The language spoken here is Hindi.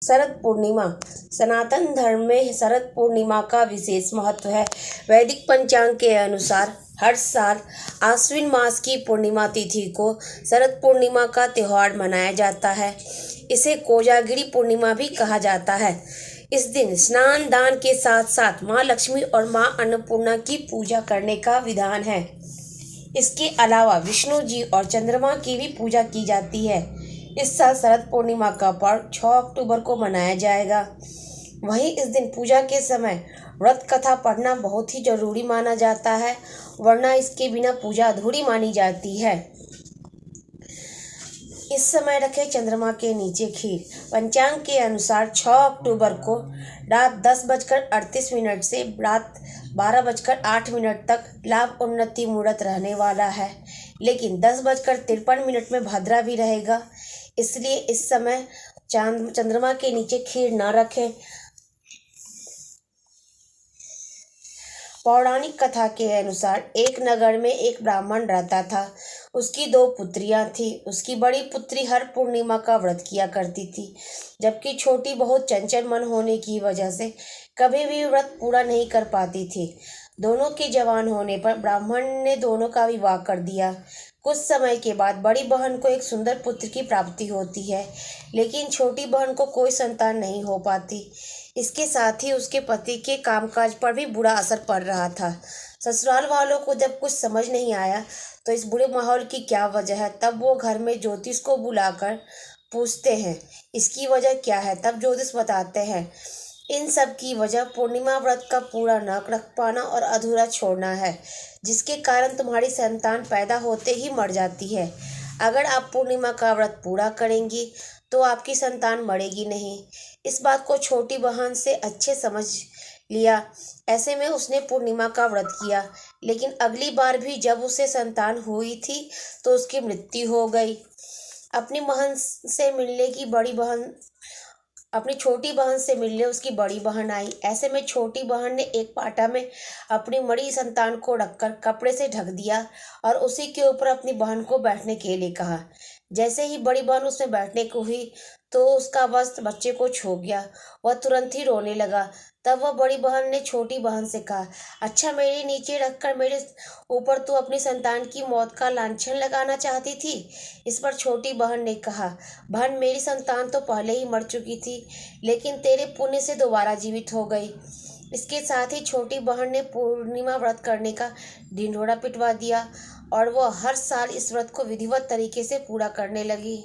शरद पूर्णिमा। सनातन धर्म में शरद पूर्णिमा का विशेष महत्व है। वैदिक पंचांग के अनुसार हर साल आश्विन मास की पूर्णिमा तिथि को शरद पूर्णिमा का त्योहार मनाया जाता है। इसे कोजागिरी पूर्णिमा भी कहा जाता है। इस दिन स्नान दान के साथ साथ माँ लक्ष्मी और माँ अन्नपूर्णा की पूजा करने का विधान है। इसके अलावा विष्णु जी और चंद्रमा की भी पूजा की जाती है। इस साल शरद पूर्णिमा का पर्व 6 अक्टूबर को मनाया जाएगा। वहीं इस दिन पूजा के समय व्रत कथा पढ़ना बहुत ही जरूरी माना जाता है, वरना इसके बिना पूजा अधूरी मानी जाती है। इस समय रखे चंद्रमा के नीचे खीर। पंचांग के अनुसार 6 अक्टूबर को रात 10:38 से रात 12:08 तक लाभ उन्नति मुहूर्त रहने वाला है, लेकिन 10:53 में भद्रा भी रहेगा। इसलिए इस समय चंद्रमा के नीचे खीर न रखें। पौराणिक कथा के अनुसार एक नगर में एक ब्राह्मण रहता था। उसकी 2 पुत्रियां थीं। उसकी बड़ी पुत्री हर पूर्णिमा का व्रत किया करती थी, जबकि छोटी बहुत चंचल मन होने की वजह से कभी भी व्रत पूरा नहीं कर पाती थी। दोनों के जवान होने पर ब्राह्मण ने दोनों का विवाह कर दिया। कुछ समय के बाद बड़ी बहन को एक सुंदर पुत्र की प्राप्ति होती है, लेकिन छोटी बहन को कोई संतान नहीं हो पाती। इसके साथ ही उसके पति के कामकाज पर भी बुरा असर पड़ रहा था। ससुराल वालों को जब कुछ समझ नहीं आया तो इस बुरे माहौल की क्या वजह है, तब वो घर में ज्योतिष को बुलाकर पूछते हैं इसकी वजह क्या है। तब ज्योतिष बताते हैं इन सब की वजह पूर्णिमा व्रत का पूरा न रख पाना और अधूरा छोड़ना है, जिसके कारण तुम्हारी संतान पैदा होते ही मर जाती है। अगर आप पूर्णिमा का व्रत पूरा करेंगी तो आपकी संतान मरेगी नहीं। इस बात को छोटी बहन से अच्छे समझ लिया। ऐसे में उसने पूर्णिमा का व्रत किया, लेकिन अगली बार भी जब उसे संतान हुई थी तो उसकी मृत्यु हो गई। अपनी छोटी बहन से मिलने उसकी बड़ी बहन आई। ऐसे में छोटी बहन ने एक पाटा में अपनी मरी संतान को रखकर कपड़े से ढक दिया और उसी के ऊपर अपनी बहन को बैठने के लिए कहा। जैसे ही बड़ी बहन उसमें बैठने को हुई तो उसका वस्त्र बच्चे को छू गया। वह तुरंत ही रोने लगा। तब वह बड़ी बहन ने छोटी बहन से कहा, अच्छा मेरे नीचे रखकर मेरे ऊपर तू अपनी संतान की मौत का लांछन लगाना चाहती थी। इस पर छोटी बहन ने कहा, बहन मेरी संतान तो पहले ही मर चुकी थी, लेकिन तेरे पुण्य से दोबारा जीवित हो गई। इसके साथ ही छोटी बहन ने पूर्णिमा व्रत करने का ढिंढोरा पिटवा दिया और वह हर साल इस व्रत को विधिवत तरीके से पूरा करने लगी।